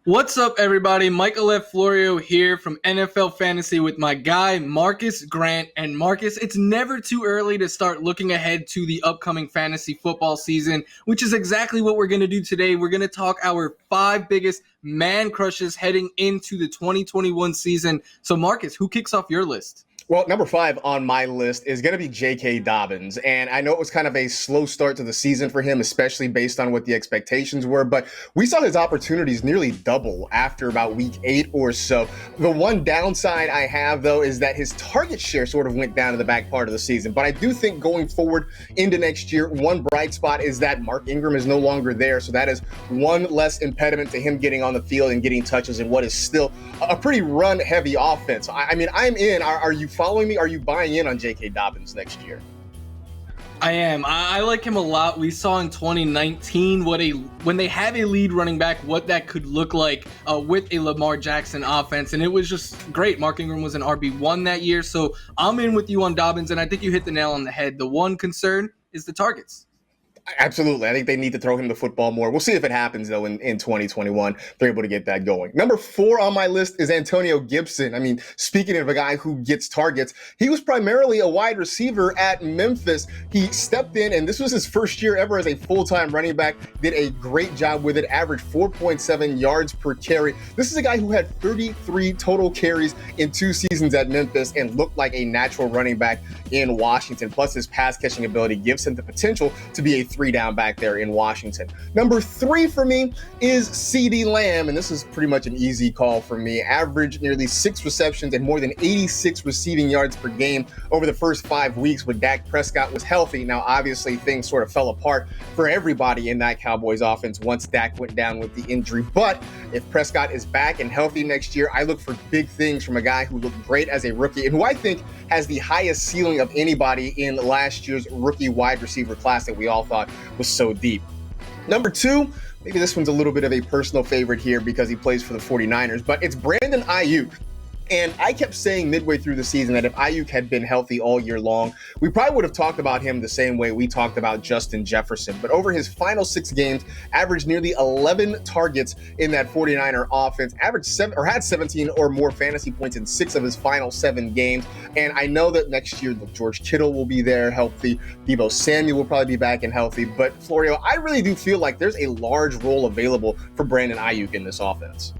What's up, everybody? Michael F. Florio here from NFL Fantasy with my guy, Marcas Grant. And Marcus, it's never too early to start looking ahead to the upcoming fantasy football season, which is exactly what we're going to do today. We're going to talk our 5 biggest man crushes heading into the 2021 season. So, Marcus, who kicks off your list? Well, number 5 on my list is going to be J.K. Dobbins. And I know it was kind of a slow start to the season for him, especially based on what the expectations were. But we saw his opportunities nearly double after about week 8 or so. The one downside I have, though, is that his target share sort of went down in the back part of the season. But I do think going forward into next year, one bright spot is that Mark Ingram is no longer there. So that is one less impediment to him getting on the field and getting touches in what is still a pretty run-heavy offense. I mean, I'm in. Are you following me? Are you buying in on J.K. Dobbins next year? I am. I like him a lot. We saw in 2019 when they have a lead running back, what that could look like with a Lamar Jackson offense, and it was just great. Mark Ingram was an RB1 that year, so I'm in with you on Dobbins, and I think you hit the nail on the head. The one concern is the targets. Absolutely. I think they need to throw him the football more. We'll see if it happens, though, in 2021. They're able to get that going. Number 4 on my list is Antonio Gibson. I mean, speaking of a guy who gets targets, he was primarily a wide receiver at Memphis. He stepped in, and this was his first year ever as a full-time running back. Did a great job with it, averaged 4.7 yards per carry. This is a guy who had 33 total carries in 2 seasons at Memphis and looked like a natural running back in Washington. Plus, his pass-catching ability gives him the potential to be a 3-down back there in Washington. Number 3 for me is CeeDee Lamb, and this is pretty much an easy call for me. Averaged nearly 6 receptions and more than 86 receiving yards per game over the first 5 weeks when Dak Prescott was healthy. Now, obviously, things sort of fell apart for everybody in that Cowboys offense once Dak went down with the injury. But if Prescott is back and healthy next year, I look for big things from a guy who looked great as a rookie and who I think has the highest ceiling of anybody in last year's rookie wide receiver class that we all thought was so deep. Number 2, maybe this one's a little bit of a personal favorite here because he plays for the 49ers, but it's Brandon Aiyuk. And I kept saying midway through the season that if Aiyuk had been healthy all year long, we probably would have talked about him the same way we talked about Justin Jefferson. But over his final 6 games, averaged nearly 11 targets in that 49er offense, had 17 or more fantasy points in 6 of his final 7 games. And I know that next year, George Kittle will be there healthy. Deebo Samuel will probably be back and healthy. But Florio, I really do feel like there's a large role available for Brandon Aiyuk in this offense.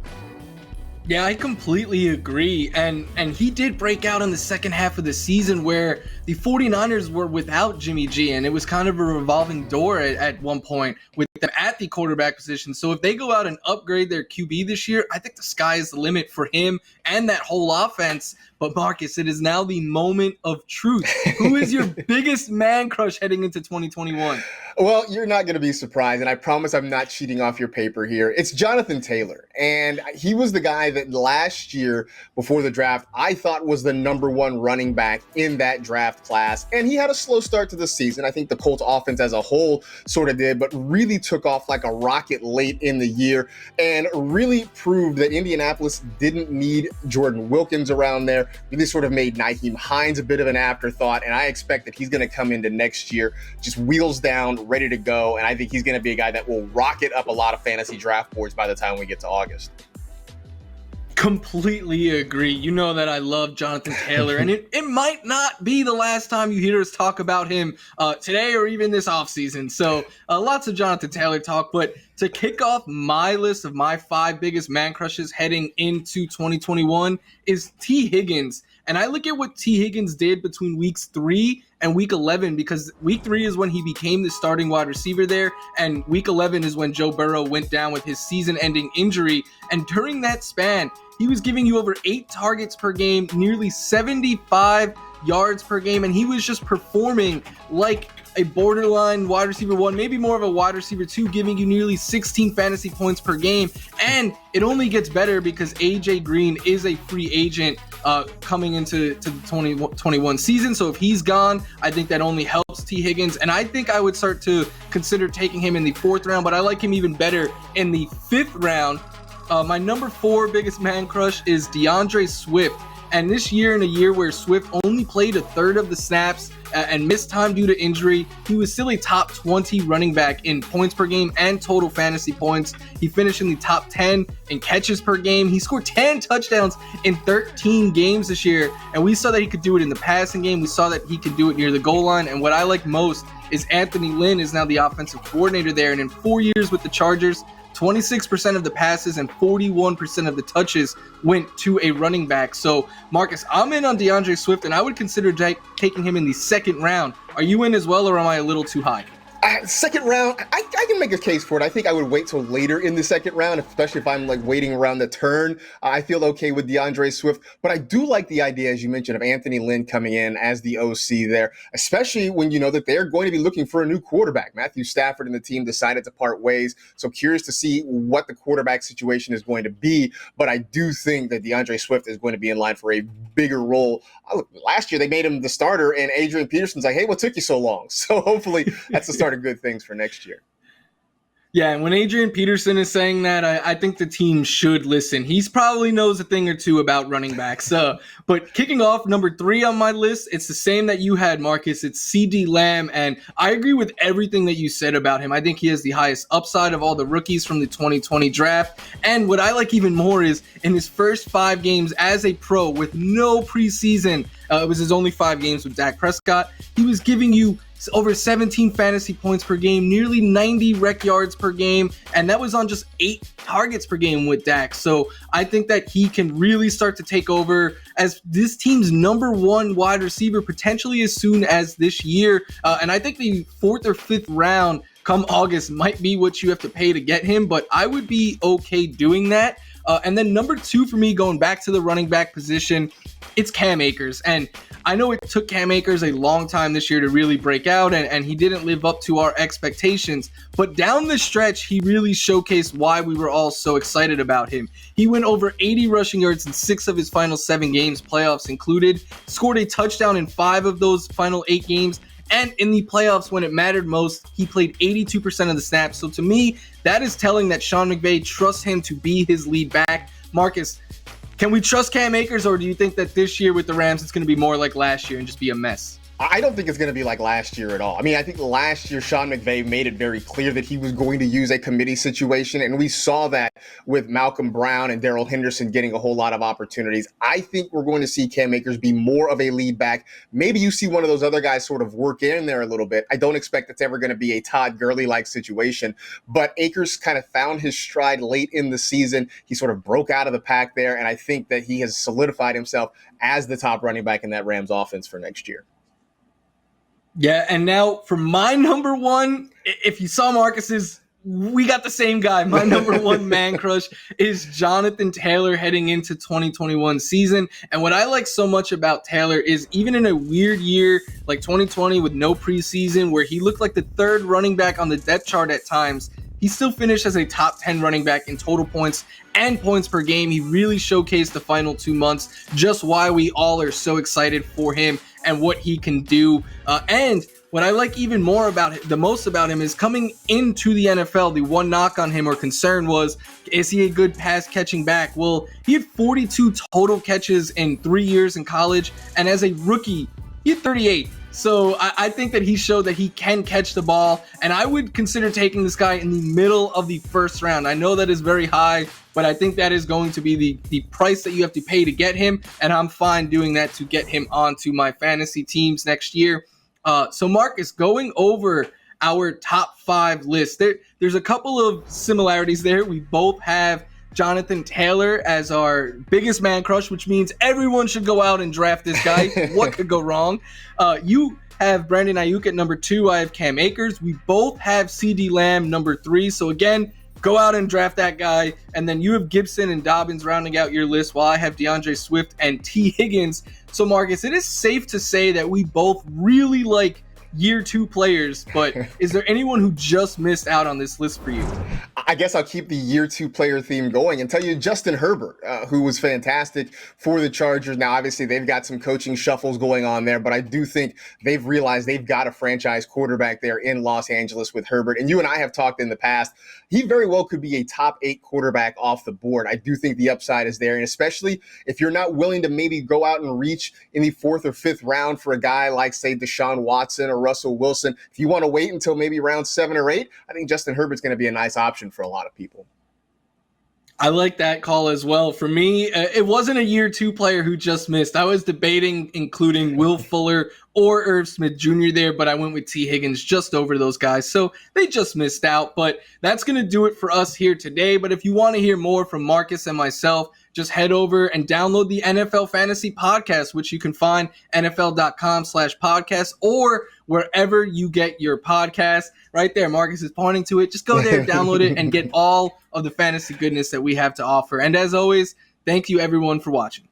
Yeah, I completely agree. And he did break out in the second half of the season where the 49ers were without Jimmy G, and it was kind of a revolving door at one point with them at the quarterback position. So if they go out and upgrade their QB this year, I think the sky is the limit for him and that whole offense. But Marcus, it is now the moment of truth. Who is your biggest man crush heading into 2021? Well, you're not going to be surprised, and I promise I'm not cheating off your paper here. It's Jonathan Taylor, and he was the guy that last year before the draft I thought was the number 1 running back in that draft class, and he had a slow start to the season. I think the Colts offense as a whole sort of did, but really took off like a rocket late in the year and really proved that Indianapolis didn't need Jordan Wilkins around there. Really sort of made Nyheim Hines a bit of an afterthought, and I expect that he's going to come into next year just wheels down, ready to go, and I think he's going to be a guy that will rocket up a lot of fantasy draft boards by the time we get to August. Completely agree. You know that I love Jonathan Taylor, and it might not be the last time you hear us talk about him today or even this offseason. So lots of Jonathan Taylor talk, but to kick off my list of my 5 biggest man crushes heading into 2021 is T. Higgins. And I look at what T. Higgins did between weeks 3 and week 11, because week 3 is when he became the starting wide receiver there, and week 11 is when Joe Burrow went down with his season-ending injury. And during that span, he was giving you over 8 targets per game, nearly 75 yards per game, and he was just performing like a borderline wide receiver 1, maybe more of a wide receiver 2, giving you nearly 16 fantasy points per game. And it only gets better because AJ Green is a free agent coming into the 2021 season. So if he's gone, I think that only helps T. Higgins. And I think I would start to consider taking him in the 4th round, but I like him even better in the 5th round. My number 4 biggest man crush is DeAndre Swift. And this year, in a year where Swift only played a third of the snaps and missed time due to injury, he was still a top 20 running back in points per game and total fantasy points. He finished in the top 10 in catches per game. He scored 10 touchdowns in 13 games this year, and we saw that he could do it in the passing game. We saw that he could do it near the goal line, and what I like most is Anthony Lynn is now the offensive coordinator there, and in 4 years with the Chargers, 26% of the passes and 41% of the touches went to a running back. So, Marcus, I'm in on DeAndre Swift, and I would consider taking him in the second round. Are you in as well, or am I a little too high? Second round, I can make a case for it. I think I would wait till later in the second round, especially if I'm like waiting around the turn. I feel okay with DeAndre Swift, but I do like the idea, as you mentioned, of Anthony Lynn coming in as the OC there, especially when you know that they're going to be looking for a new quarterback. Matthew Stafford and the team decided to part ways, so curious to see what the quarterback situation is going to be, but I do think that DeAndre Swift is going to be in line for a bigger role. Last year, they made him the starter, and Adrian Peterson's like, hey, what took you so long? So hopefully that's the start of good things for next year. Yeah, and when Adrian Peterson is saying that, I think the team should listen. He's probably knows a thing or two about running backs. But kicking off number 3 on my list, it's the same that you had, Marcus. It's CeeDee Lamb, and I agree with everything that you said about him. I think he has the highest upside of all the rookies from the 2020 draft. And what I like even more is in his first 5 games as a pro with no preseason, it was his only 5 games with Dak Prescott, he was giving you over 17 fantasy points per game, nearly 90 rec yards per game, and that was on just 8 targets per game with Dak. So I think that he can really start to take over as this team's number 1 wide receiver potentially as soon as this year. And I think the 4th or 5th round come August might be what you have to pay to get him, but I would be okay doing that. And then number 2 for me, going back to the running back position, it's Cam Akers. And I know it took Cam Akers a long time this year to really break out, and he didn't live up to our expectations. But down the stretch, he really showcased why we were all so excited about him. He went over 80 rushing yards in 6 of his final 7 games, playoffs included, scored a touchdown in 5 of those final 8 games, and in the playoffs, when it mattered most, he played 82% of the snaps. So to me, that is telling that Sean McVay trusts him to be his lead back. Marcus, can we trust Cam Akers, or do you think that this year with the Rams, it's going to be more like last year and just be a mess? I don't think it's going to be like last year at all. I mean, I think last year Sean McVay made it very clear that he was going to use a committee situation, and we saw that with Malcolm Brown and Darrell Henderson getting a whole lot of opportunities. I think we're going to see Cam Akers be more of a lead back. Maybe you see one of those other guys sort of work in there a little bit. I don't expect it's ever going to be a Todd Gurley-like situation, but Akers kind of found his stride late in the season. He sort of broke out of the pack there, and I think that he has solidified himself as the top running back in that Rams offense for next year. Yeah, and now for my number 1, if you saw Marcus's, we got the same guy. My number 1 man crush is Jonathan Taylor heading into 2021 season. And what I like so much about Taylor is even in a weird year like 2020 with no preseason, where he looked like the 3rd running back on the depth chart at times, he still finished as a top 10 running back in total points and points per game. He really showcased the final 2 months just why we all are so excited for him and what he can do. And what I like even more about the most about him is coming into the NFL. The one knock on him or concern was, is he a good pass catching back? Well, he had 42 total catches in 3 years in college, and as a rookie, he had 38. So I think that he showed that he can catch the ball, and I would consider taking this guy in the middle of the 1st round. I know that is very high, but I think that is going to be the price that you have to pay to get him, and I'm fine doing that to get him onto my fantasy teams next year. So Marcus, going over our top 5 list, there's a couple of similarities there. We both have Jonathan Taylor as our biggest man crush, which means everyone should go out and draft this guy. What could go wrong? You have Brandon Aiyuk at number 2. I have Cam Akers. We both have CeeDee Lamb number 3. So again, go out and draft that guy. And then you have Gibson and Dobbins rounding out your list, while I have DeAndre Swift and T. Higgins. So Marcus, it is safe to say that we both really like year 2 players, but is there anyone who just missed out on this list for you? I guess I'll keep the year 2 player theme going and tell you Justin Herbert, who was fantastic for the Chargers. Now, obviously, they've got some coaching shuffles going on there, but I do think they've realized they've got a franchise quarterback there in Los Angeles with Herbert. And you and I have talked in the past, he very well could be a top 8 quarterback off the board. I do think the upside is there, and especially if you're not willing to maybe go out and reach in the 4th or 5th round for a guy like, say, Deshaun Watson or Russell Wilson, if you want to wait until maybe round 7 or 8, I think Justin Herbert's going to be a nice option for a lot of people. I like that call as well. For me, it wasn't a year 2 player who just missed. I was debating including Will Fuller or Irv Smith Jr. there, but I went with T. Higgins just over those guys. So they just missed out. But that's going to do it for us here today. But if you want to hear more from Marcus and myself, just head over and download the NFL Fantasy Podcast, which you can find NFL.com/podcast or wherever you get your podcast. Right there, Marcus is pointing to it. Just go there, download it, and get all of the fantasy goodness that we have to offer. And as always, thank you everyone for watching.